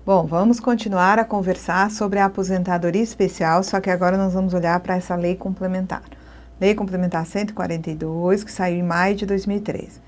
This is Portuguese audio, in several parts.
Bom, vamos continuar a conversar sobre a aposentadoria especial, só que agora nós vamos olhar para essa lei complementar. Lei complementar 142, que saiu em maio de 2013.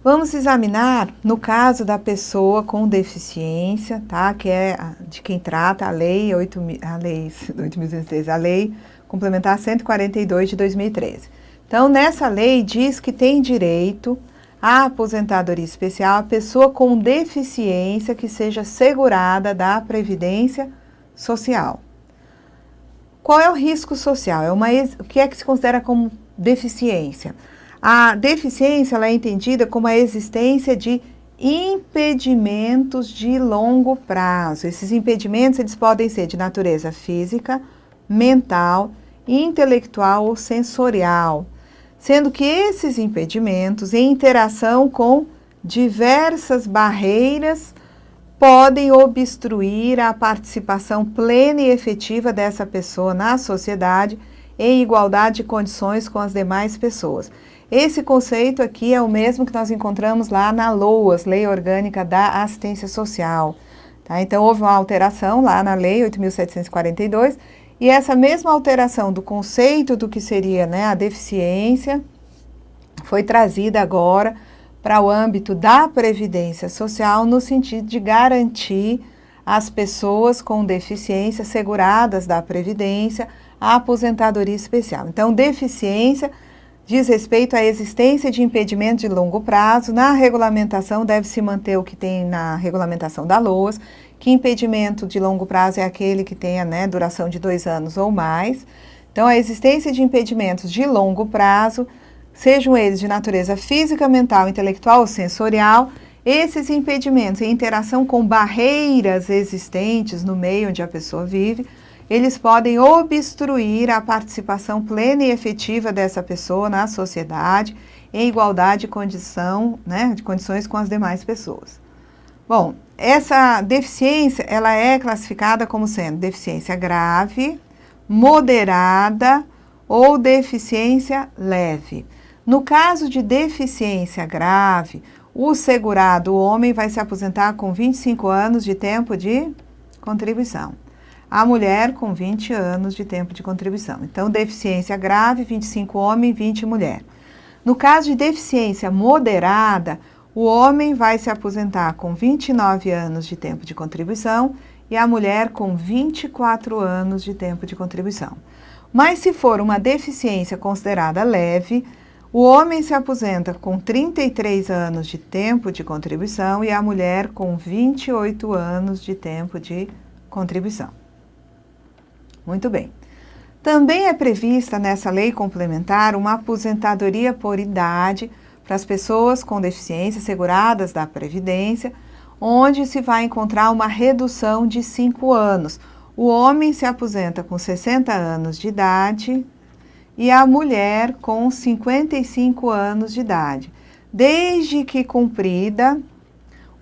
Vamos examinar, no caso da pessoa com deficiência, tá? Que é de quem trata a lei 8.213, a lei complementar 142 de 2013. Então, nessa lei diz que tem direito à aposentadoria especial a pessoa com deficiência que seja segurada da Previdência Social. Qual é o risco social? O que é que se considera como deficiência? A deficiência ela é entendida como a existência de impedimentos de longo prazo. Esses impedimentos eles podem ser de natureza física, mental, intelectual ou sensorial, sendo que esses impedimentos, em interação com diversas barreiras, podem obstruir a participação plena e efetiva dessa pessoa na sociedade em igualdade de condições com as demais pessoas. Esse conceito aqui é o mesmo que nós encontramos lá na LOAS, Lei Orgânica da Assistência Social. Tá? Então, houve uma alteração lá na Lei 8.742, e essa mesma alteração do conceito do que seria, né, a deficiência foi trazida agora para o âmbito da Previdência Social, no sentido de garantir às pessoas com deficiência seguradas da Previdência a aposentadoria especial. Então, deficiência diz respeito à existência de impedimento de longo prazo. Na regulamentação deve-se manter o que tem na regulamentação da LOAS, que impedimento de longo prazo é aquele que tenha, né, duração de 2 anos ou mais. Então, a existência de impedimentos de longo prazo, sejam eles de natureza física, mental, intelectual ou sensorial, esses impedimentos em interação com barreiras existentes no meio onde a pessoa vive, eles podem obstruir a participação plena e efetiva dessa pessoa na sociedade em igualdade de condição, né, de condições com as demais pessoas. Bom, essa deficiência ela é classificada como sendo deficiência grave, moderada ou deficiência leve. No caso de deficiência grave, o segurado, o homem, vai se aposentar com 25 anos de tempo de contribuição. A mulher com 20 anos de tempo de contribuição. Então, deficiência grave, 25 homem, 20 mulher. No caso de deficiência moderada, o homem vai se aposentar com 29 anos de tempo de contribuição e a mulher com 24 anos de tempo de contribuição. Mas se for uma deficiência considerada leve, o homem se aposenta com 33 anos de tempo de contribuição e a mulher com 28 anos de tempo de contribuição. Muito bem. Também é prevista nessa lei complementar uma aposentadoria por idade para as pessoas com deficiência seguradas da Previdência, onde se vai encontrar uma redução de 5 anos. O homem se aposenta com 60 anos de idade e a mulher com 55 anos de idade, desde que cumprida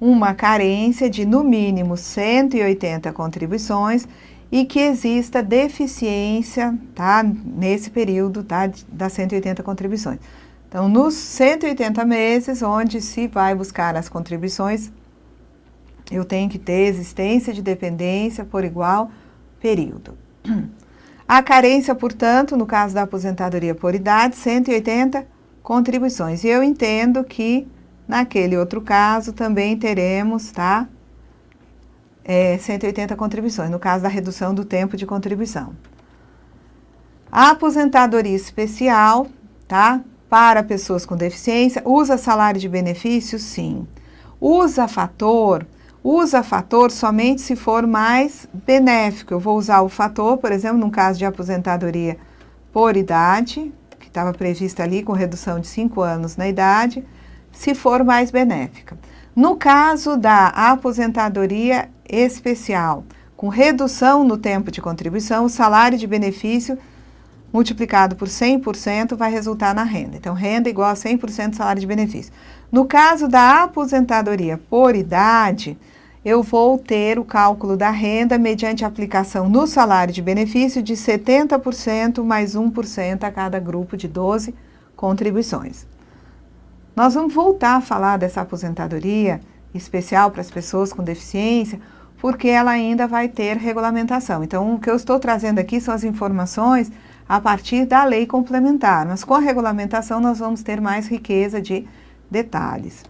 uma carência de no mínimo 180 contribuições e que exista deficiência, tá, nesse período, tá, das 180 contribuições. Então, nos 180 meses, onde se vai buscar as contribuições, eu tenho que ter existência de dependência por igual período. A carência, portanto, no caso da aposentadoria por idade, 180 contribuições. E eu entendo que, naquele outro caso, também teremos, tá, 180 contribuições, no caso da redução do tempo de contribuição. A aposentadoria especial, tá, para pessoas com deficiência, usa salário de benefício? Sim. Usa fator somente se for mais benéfico. Eu vou usar o fator, por exemplo, no caso de aposentadoria por idade, que estava prevista ali com redução de 5 anos na idade, se for mais benéfica. No caso da aposentadoria especial, com redução no tempo de contribuição, o salário de benefício multiplicado por 100% vai resultar na renda. Então, renda igual a 100% do salário de benefício. No caso da aposentadoria por idade, eu vou ter o cálculo da renda mediante aplicação no salário de benefício de 70% mais 1% a cada grupo de 12 contribuições. Nós vamos voltar a falar dessa aposentadoria especial para as pessoas com deficiência, porque ela ainda vai ter regulamentação. Então, o que eu estou trazendo aqui são as informações a partir da lei complementar, mas com a regulamentação nós vamos ter mais riqueza de detalhes.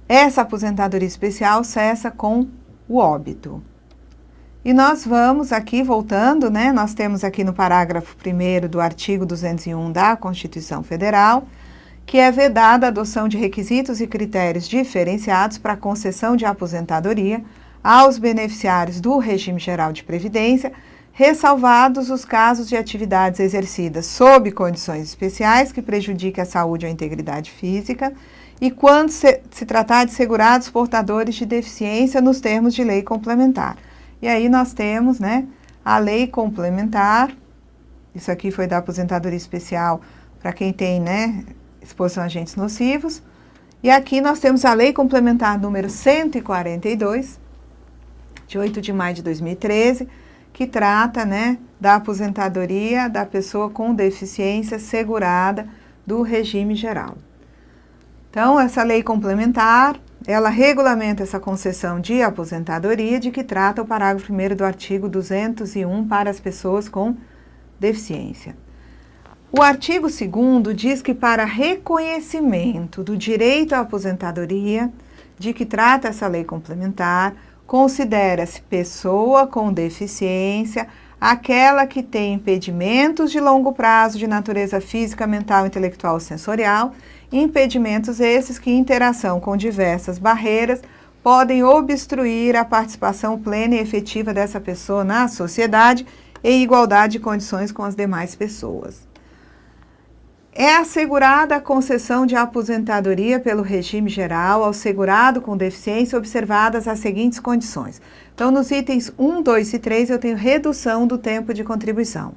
Essa aposentadoria especial cessa com o óbito. E nós vamos aqui, voltando, né? Nós temos aqui no parágrafo 1º do artigo 201 da Constituição Federal, que é vedada a adoção de requisitos e critérios diferenciados para a concessão de aposentadoria aos beneficiários do regime geral de previdência, ressalvados os casos de atividades exercidas sob condições especiais que prejudiquem a saúde ou a integridade física e quando se tratar de segurados portadores de deficiência nos termos de lei complementar. E aí nós temos, né, a lei complementar, isso aqui foi da aposentadoria especial para quem tem, né, exposição a agentes nocivos, e aqui nós temos a lei complementar número 142, de 8 de maio de 2013, que trata, né, da aposentadoria da pessoa com deficiência segurada do regime geral. Então, essa lei complementar, ela regulamenta essa concessão de aposentadoria de que trata o parágrafo 1º do artigo 201 para as pessoas com deficiência. O artigo 2º diz que para reconhecimento do direito à aposentadoria, de que trata essa lei complementar, considera-se pessoa com deficiência aquela que tem impedimentos de longo prazo de natureza física, mental, intelectual ou sensorial, impedimentos esses que, em interação com diversas barreiras, podem obstruir a participação plena e efetiva dessa pessoa na sociedade em igualdade de condições com as demais pessoas. É assegurada a concessão de aposentadoria pelo regime geral ao segurado com deficiência, observadas as seguintes condições. Então, nos itens 1, 2 e 3, eu tenho redução do tempo de contribuição.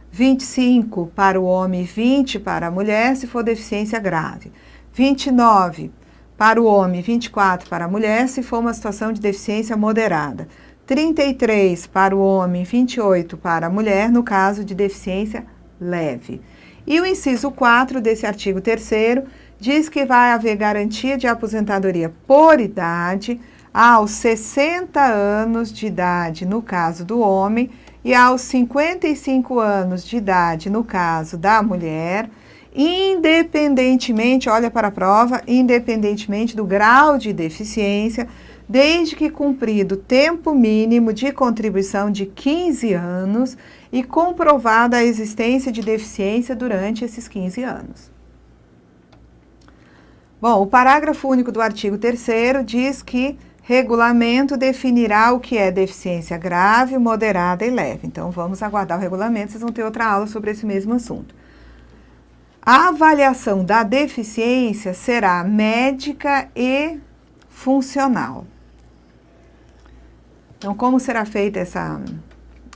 25 para o homem e 20 para a mulher, se for deficiência grave. 29 para o homem e 24 para a mulher, se for uma situação de deficiência moderada. 33 para o homem e 28 para a mulher, no caso de deficiência leve. E o inciso 4 desse artigo 3º diz que vai haver garantia de aposentadoria por idade aos 60 anos de idade no caso do homem e aos 55 anos de idade no caso da mulher, independentemente, olha para a prova, independentemente do grau de deficiência, desde que cumprido tempo mínimo de contribuição de 15 anos e comprovada a existência de deficiência durante esses 15 anos. Bom, o parágrafo único do artigo 3º diz que regulamento definirá o que é deficiência grave, moderada e leve. Então, vamos aguardar o regulamento, vocês vão ter outra aula sobre esse mesmo assunto. A avaliação da deficiência será médica e funcional. Então, como será feita essa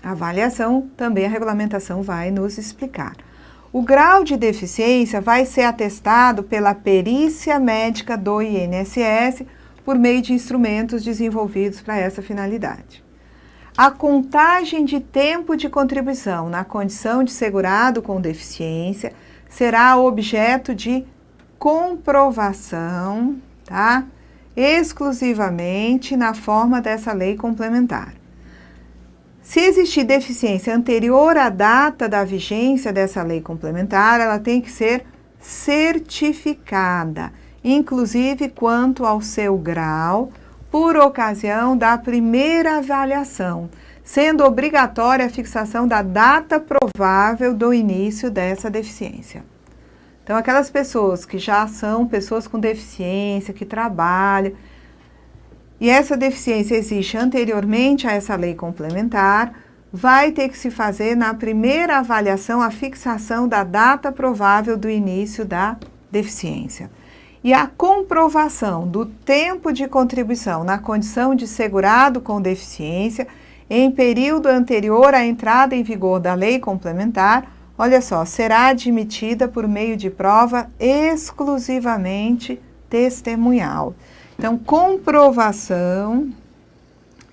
avaliação, também a regulamentação vai nos explicar. O grau de deficiência vai ser atestado pela perícia médica do INSS por meio de instrumentos desenvolvidos para essa finalidade. A contagem de tempo de contribuição na condição de segurado com deficiência será objeto de comprovação, tá? Exclusivamente na forma dessa lei complementar. Se existir deficiência anterior à data da vigência dessa lei complementar, ela tem que ser certificada, inclusive quanto ao seu grau, por ocasião da primeira avaliação, sendo obrigatória a fixação da data provável do início dessa deficiência. Então, aquelas pessoas que já são pessoas com deficiência, que trabalham, e essa deficiência existe anteriormente a essa lei complementar, vai ter que se fazer na primeira avaliação a fixação da data provável do início da deficiência. E a comprovação do tempo de contribuição na condição de segurado com deficiência em período anterior à entrada em vigor da lei complementar, olha só, será admitida por meio de prova exclusivamente testemunhal. Então, comprovação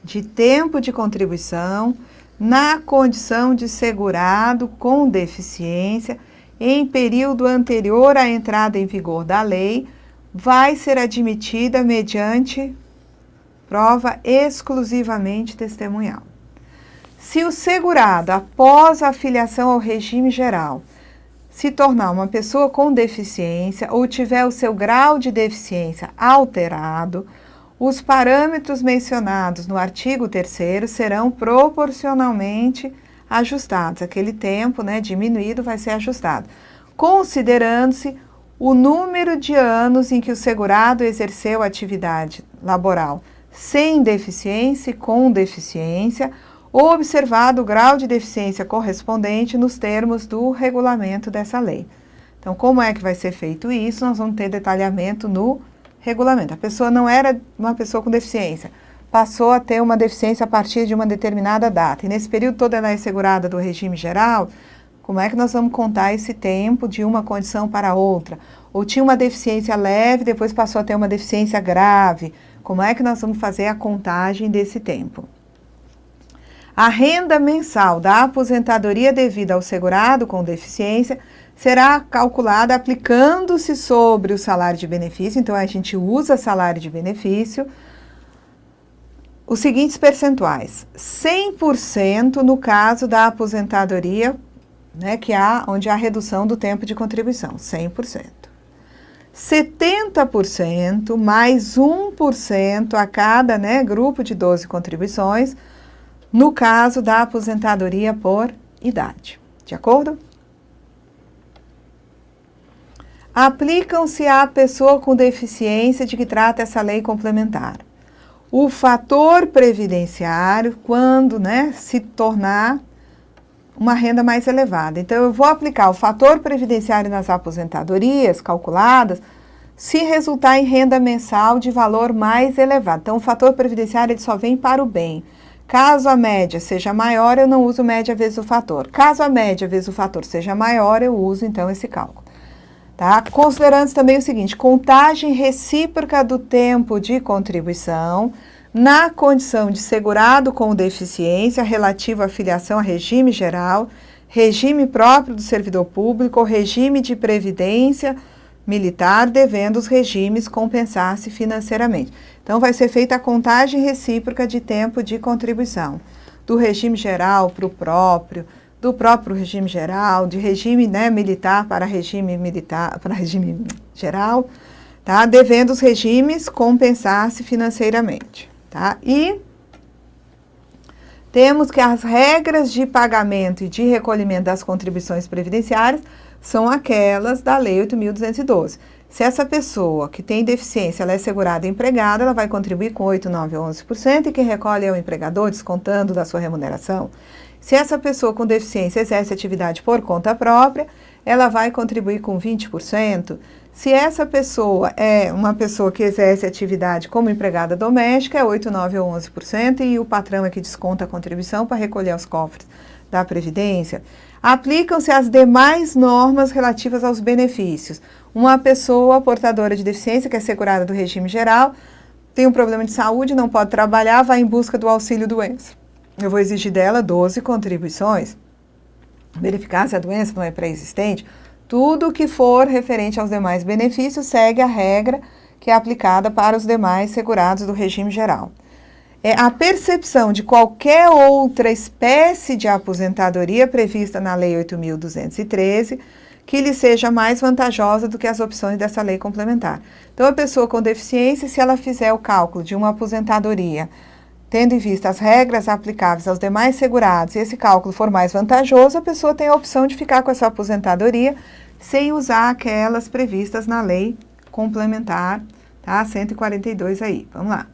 de tempo de contribuição na condição de segurado com deficiência em período anterior à entrada em vigor da lei vai ser admitida mediante prova exclusivamente testemunhal. Se o segurado, após a filiação ao regime geral, se tornar uma pessoa com deficiência ou tiver o seu grau de deficiência alterado, os parâmetros mencionados no artigo 3º serão proporcionalmente ajustados. Aquele tempo, né, diminuído vai ser ajustado, considerando-se o número de anos em que o segurado exerceu atividade laboral sem deficiência e com deficiência, ou observado o grau de deficiência correspondente nos termos do regulamento dessa lei. Então, como é que vai ser feito isso? Nós vamos ter detalhamento no regulamento. A pessoa não era uma pessoa com deficiência, passou a ter uma deficiência a partir de uma determinada data, e nesse período todo ela é segurada do regime geral. Como é que nós vamos contar esse tempo de uma condição para outra? Ou tinha uma deficiência leve, depois passou a ter uma deficiência grave. Como é que nós vamos fazer a contagem desse tempo? A renda mensal da aposentadoria devida ao segurado com deficiência será calculada aplicando-se sobre o salário de benefício. Então, a gente usa salário de benefício. Os seguintes percentuais: 100% no caso da aposentadoria, né, onde há redução do tempo de contribuição, 100%. 70% mais 1% a cada, né, grupo de 12 contribuições, no caso da aposentadoria por idade. De acordo? Aplicam-se à pessoa com deficiência de que trata essa lei complementar o fator previdenciário quando, né, se tornar uma renda mais elevada. Então, eu vou aplicar o fator previdenciário nas aposentadorias calculadas se resultar em renda mensal de valor mais elevado. Então, o fator previdenciário ele só vem para o bem. Caso a média seja maior, eu não uso média vezes o fator. Caso a média vezes o fator seja maior, eu uso, então, esse cálculo. Tá? Considerando também o seguinte: contagem recíproca do tempo de contribuição na condição de segurado com deficiência relativo à filiação a regime geral, regime próprio do servidor público ou regime de previdência militar, devendo os regimes compensar-se financeiramente. Então, vai ser feita a contagem recíproca de tempo de contribuição do regime geral para o próprio, do próprio regime geral, de regime, né, militar para regime geral, tá? Devendo os regimes compensar-se financeiramente, tá? E temos que as regras de pagamento e de recolhimento das contribuições previdenciárias são aquelas da Lei 8.212. Se essa pessoa que tem deficiência, ela é segurada e empregada, ela vai contribuir com 8, 9 ou 11% e quem recolhe é o empregador, descontando da sua remuneração. Se essa pessoa com deficiência exerce atividade por conta própria, ela vai contribuir com 20%. Se essa pessoa é uma pessoa que exerce atividade como empregada doméstica, é 8, 9 ou 11%, e o patrão é que desconta a contribuição para recolher aos cofres da Previdência. Aplicam-se as demais normas relativas aos benefícios. Uma pessoa portadora de deficiência, que é segurada do regime geral, tem um problema de saúde, não pode trabalhar, vai em busca do auxílio-doença. Eu vou exigir dela 12 contribuições, verificar se a doença não é pré-existente. Tudo que for referente aos demais benefícios segue a regra que é aplicada para os demais segurados do regime geral. A percepção de qualquer outra espécie de aposentadoria prevista na Lei 8.213 que lhe seja mais vantajosa do que as opções dessa lei complementar. Então, a pessoa com deficiência, se ela fizer o cálculo de uma aposentadoria, tendo em vista as regras aplicáveis aos demais segurados, e esse cálculo for mais vantajoso, a pessoa tem a opção de ficar com essa aposentadoria sem usar aquelas previstas na lei complementar, tá? 142 aí. Vamos lá.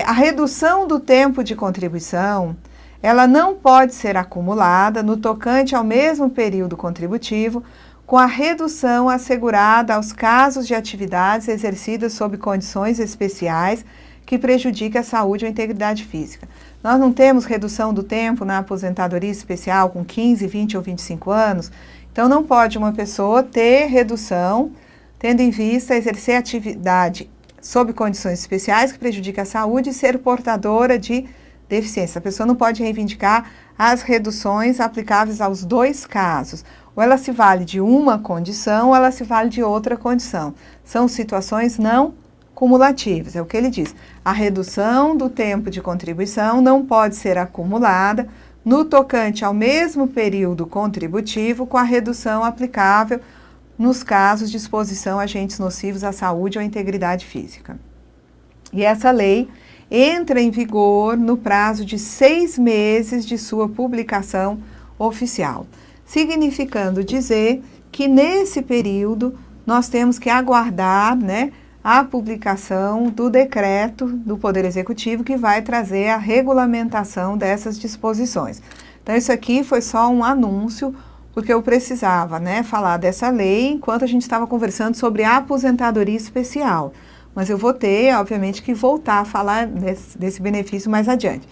A redução do tempo de contribuição, ela não pode ser acumulada no tocante ao mesmo período contributivo com a redução assegurada aos casos de atividades exercidas sob condições especiais que prejudiquem a saúde ou a integridade física. Nós não temos redução do tempo na aposentadoria especial com 15, 20 ou 25 anos, então não pode uma pessoa ter redução tendo em vista exercer atividade sob condições especiais que prejudiquem a saúde e ser portadora de deficiência. A pessoa não pode reivindicar as reduções aplicáveis aos dois casos. Ou ela se vale de uma condição, ou ela se vale de outra condição. São situações não cumulativas, é o que ele diz. A redução do tempo de contribuição não pode ser acumulada no tocante ao mesmo período contributivo com a redução aplicável nos casos de exposição a agentes nocivos à saúde ou à integridade física. E essa lei entra em vigor no prazo de 6 meses de sua publicação oficial, significando dizer que nesse período nós temos que aguardar, né, a publicação do decreto do Poder Executivo que vai trazer a regulamentação dessas disposições. Então isso aqui foi só um anúncio, porque eu precisava, né, falar dessa lei enquanto a gente estava conversando sobre a aposentadoria especial. Mas eu vou ter, obviamente, que voltar a falar desse benefício mais adiante.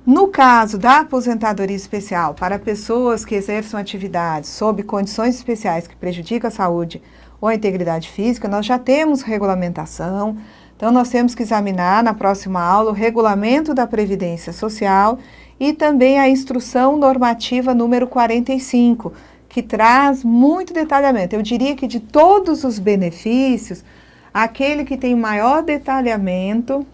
No caso da aposentadoria especial para pessoas que exerçam atividades sob condições especiais que prejudicam a saúde ou a integridade física, nós já temos regulamentação. Então, nós temos que examinar na próxima aula o regulamento da Previdência Social e também a instrução normativa número 45, que traz muito detalhamento. Eu diria que de todos os benefícios, aquele que tem maior detalhamento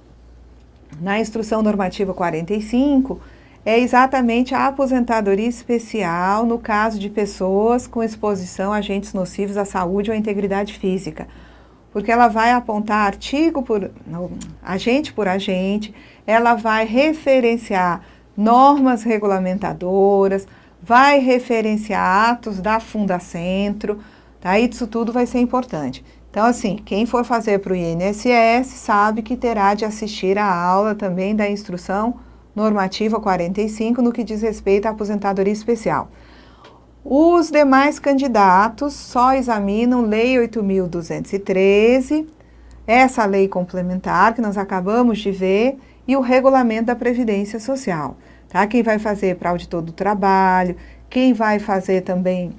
na instrução normativa 45 é exatamente a aposentadoria especial no caso de pessoas com exposição a agentes nocivos à saúde ou à integridade física. Porque ela vai apontar agente por agente, ela vai referenciar normas regulamentadoras, vai referenciar atos da Fundacentro, tá? Isso tudo vai ser importante. Então, assim, quem for fazer para o INSS sabe que terá de assistir a aula também da instrução normativa 45 no que diz respeito à aposentadoria especial. Os demais candidatos só examinam Lei 8.213, essa lei complementar que nós acabamos de ver e o regulamento da Previdência Social. Tá? Quem vai fazer para auditor do trabalho, quem vai fazer também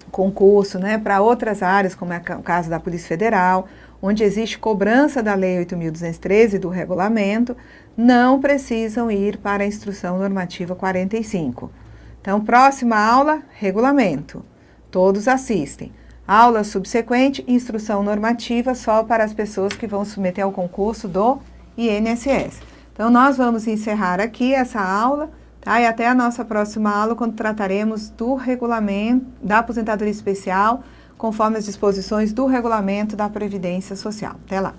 concurso, né, para outras áreas, como é o caso da Polícia Federal, onde existe cobrança da Lei 8.213 do regulamento, não precisam ir para a Instrução Normativa 45. Então, próxima aula, regulamento. Todos assistem. Aula subsequente, instrução normativa só para as pessoas que vão submeter ao concurso do INSS. Então, nós vamos encerrar aqui essa aula. Tá? E até a nossa próxima aula, quando trataremos do regulamento da aposentadoria especial, conforme as disposições do regulamento da Previdência Social. Até lá!